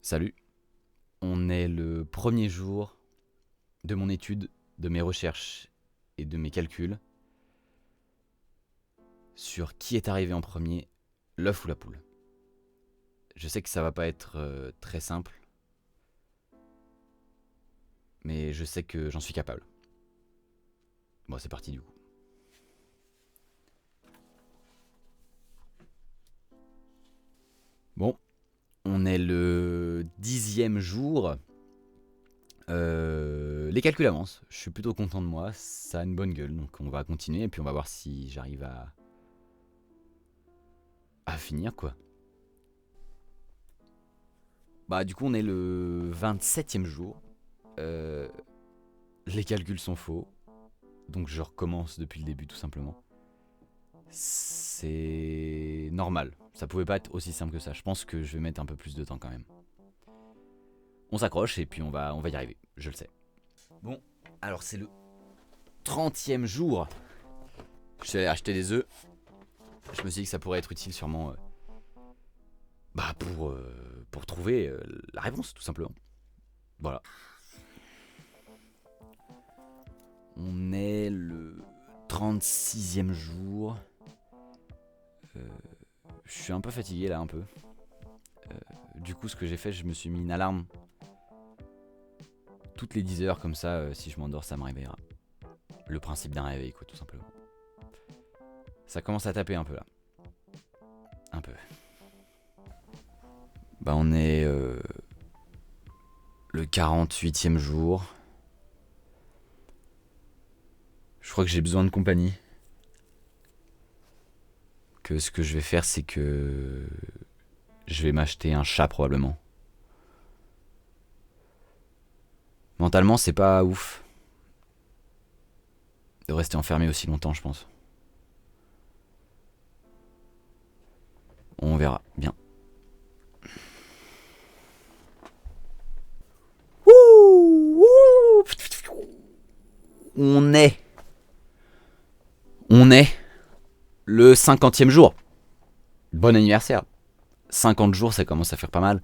Salut, on est le premier jour de mon étude, de mes recherches et de mes calculs sur qui est arrivé en premier, l'œuf ou la poule. Je sais que ça va pas être très simple, mais je sais que j'en suis capable. Bon, c'est parti du coup. Bon, on est le 10e jour. Les calculs avancent, je suis plutôt content de moi, ça a une bonne gueule, donc on va continuer et puis on va voir si j'arrive à finir quoi. Bah du coup on est le 27e jour, Euh, les calculs sont faux, donc je recommence depuis le début tout simplement. C'est normal, ça pouvait pas être aussi simple que ça, je pense que je vais mettre un peu plus de temps quand même. On s'accroche et puis on va y arriver, je le sais. Bon, alors c'est le 30e jour. Je suis allé acheter des œufs. Je me suis dit que ça pourrait être utile sûrement pour trouver la réponse tout simplement. Voilà. On est le 36e jour. Je suis un peu fatigué là, un peu. Du coup, ce que j'ai fait, je me suis mis une alarme. Toutes les 10 heures, comme ça, si je m'endors, ça me réveillera. Le principe d'un réveil, quoi, tout simplement. Ça commence à taper un peu là. Un peu. Bah, on est le 48e jour. Je crois que j'ai besoin de compagnie. Que ce que je vais faire, c'est que je vais m'acheter un chat probablement. Mentalement, c'est pas ouf de rester enfermé aussi longtemps, je pense. On verra bien. On est. On est le 50e jour. Bon anniversaire. 50 jours, ça commence à faire pas mal.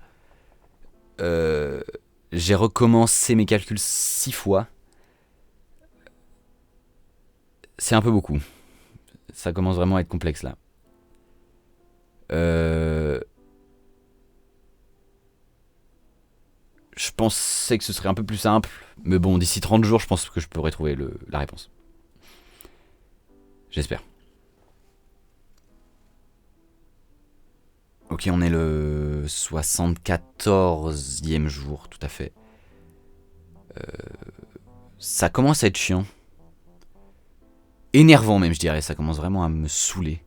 J'ai recommencé mes calculs 6 fois. C'est un peu beaucoup. Ça commence vraiment à être complexe là. Je pensais que ce serait un peu plus simple. Mais bon, d'ici 30 jours, je pense que je pourrais trouver la réponse. J'espère. Ok, on est le 74e jour, tout à fait. Ça commence à être chiant. Énervant même, je dirais. Ça commence vraiment à me saouler.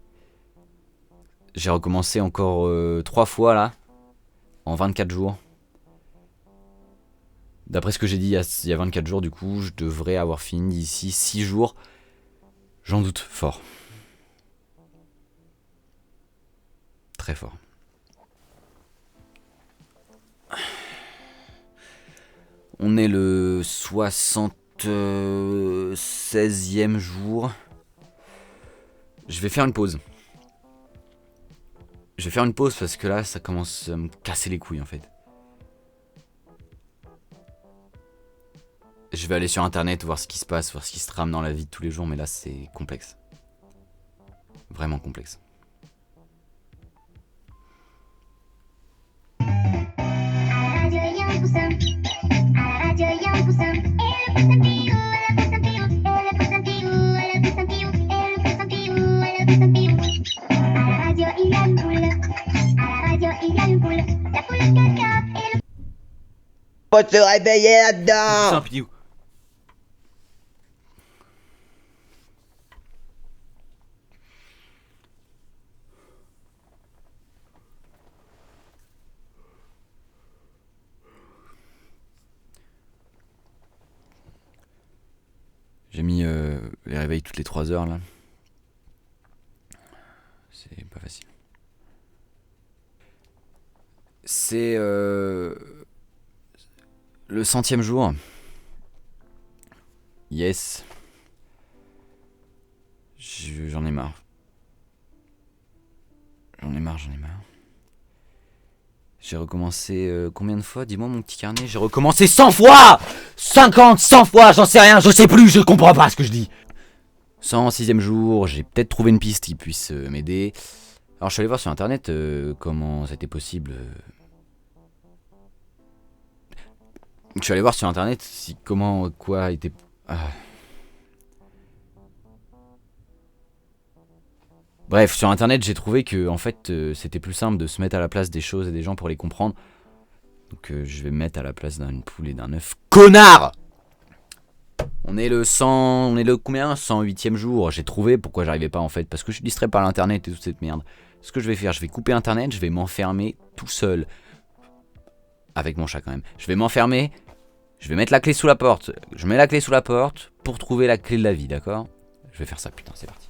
J'ai recommencé encore 3 fois là, en 24 jours. D'après ce que j'ai dit il y a 24 jours, du coup, je devrais avoir fini d'ici 6 jours. J'en doute fort. Très fort. On est le 76e jour. Je vais faire une pause. Je vais faire une pause parce que là, ça commence à me casser les couilles en fait. Je vais aller sur internet, voir ce qui se passe, voir ce qui se trame dans la vie de tous les jours, mais là, c'est complexe. Vraiment complexe. Faut se réveiller Oh putain, là-dedans. Pidou. J'ai mis les réveils toutes les 3 heures là. C'est pas facile. C'est le 100e jour. Yes. J'en ai marre. J'en ai marre. J'ai recommencé combien de fois? Dis-moi mon petit carnet. J'ai recommencé 100 fois 50, 100 fois, j'en sais rien, je sais plus, je comprends pas ce que je dis. 106e jour, j'ai peut-être trouvé une piste qui puisse m'aider. Alors je suis allé voir sur internet comment c'était possible. Je suis allé voir sur internet si comment quoi était... Bref, sur internet j'ai trouvé que en fait c'était plus simple de se mettre à la place des choses et des gens pour les comprendre. Donc je vais me mettre à la place d'une poule et d'un œuf. Connard! On est le combien? 108e jour. J'ai trouvé pourquoi j'arrivais pas en fait. Parce que je suis distrait par l'internet et toute cette merde. Ce que je vais faire, je vais couper internet, je vais m'enfermer tout seul. Avec mon chat quand même. Je vais m'enfermer, je vais mettre la clé sous la porte. Je mets la clé sous la porte pour trouver la clé de la vie, d'accord? Je vais faire ça, putain, c'est parti.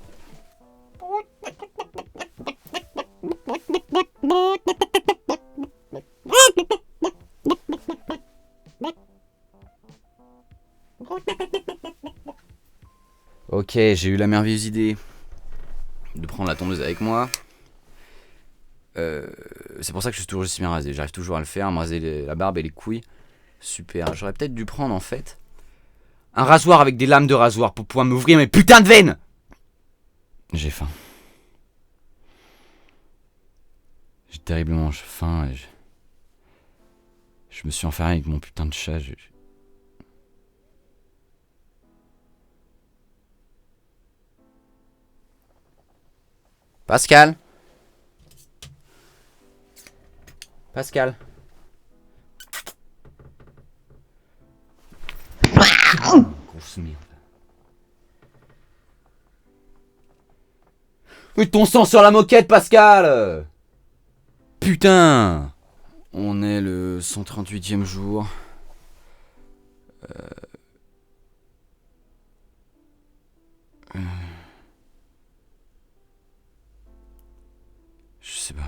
Ok, j'ai eu la merveilleuse idée de prendre la tondeuse avec moi. C'est pour ça que je suis toujours aussi bien rasé. J'arrive toujours à le faire, à me raser la barbe et les couilles. Super, j'aurais peut-être dû prendre en fait un rasoir avec des lames de rasoir pour pouvoir m'ouvrir mes putains de veines. J'ai faim. J'ai terriblement faim et je me suis enfermé avec mon putain de chat. Pascal. Pascal. Grosse merde. Mets ton sang sur la moquette, Pascal. Putain. On est le 138e jour. Je sais pas.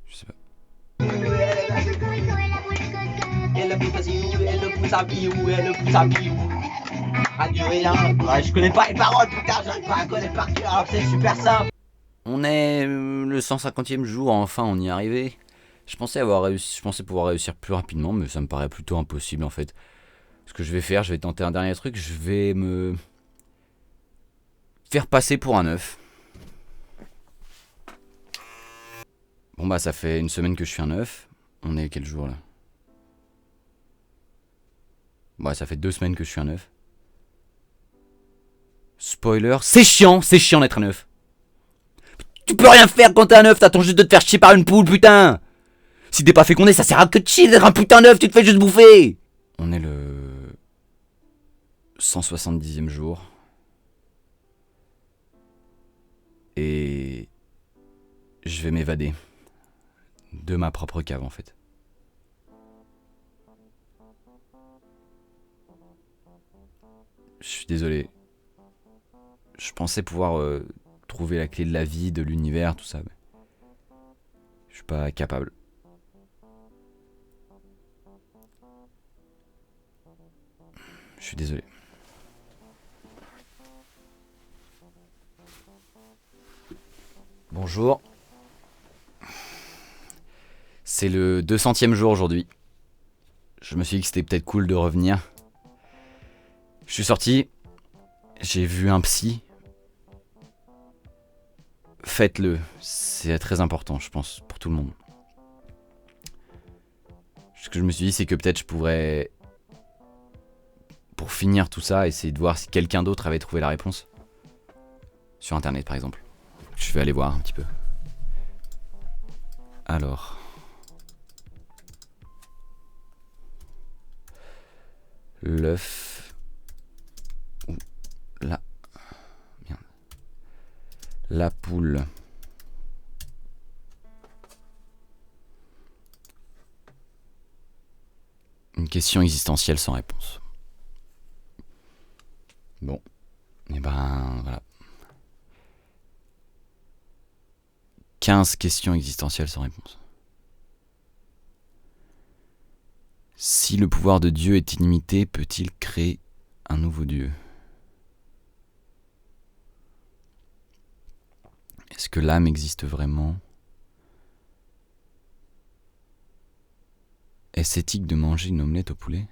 Je sais pas. Je connais pas les paroles, putain, j'arrive pas à connaître par cœur, c'est super simple. On est le 150e jour, enfin on y est arrivé. Je pensais pouvoir réussir plus rapidement, mais ça me paraît plutôt impossible en fait. Ce que je vais faire, je vais tenter un dernier truc, je vais me faire passer pour un œuf. Bon bah ça fait une semaine que je suis un œuf. On est quel jour là? Bah ça fait 2 semaines que je suis un œuf. Spoiler, c'est chiant d'être un œuf. Tu peux rien faire quand t'es un œuf, t'attends juste de te faire chier par une poule, putain. Si t'es pas fécondé, ça sert à que de chier d'être un putain d'œuf, tu te fais juste bouffer. On est le 170e jour. Et je vais m'évader de ma propre cave en fait. Je suis désolé. Je pensais pouvoir trouver la clé de la vie, de l'univers, tout ça. Mais je suis pas capable. Je suis désolé. Bonjour. C'est le 200e jour aujourd'hui. Je me suis dit que c'était peut-être cool de revenir. Je suis sorti. J'ai vu un psy. Faites-le. C'est très important, je pense, pour tout le monde. Ce que je me suis dit, c'est que peut-être je pourrais, pour finir tout ça, essayer de voir si quelqu'un d'autre avait trouvé la réponse. Sur internet, par exemple. Je vais aller voir un petit peu. Alors. L'œuf. Ou la. Merde. La poule. Une question existentielle sans réponse. Bon. Et ben voilà. 15 questions existentielles sans réponse. Si le pouvoir de Dieu est illimité, peut-il créer un nouveau Dieu? Est-ce que l'âme existe vraiment? Est-ce éthique de manger une omelette au poulet ?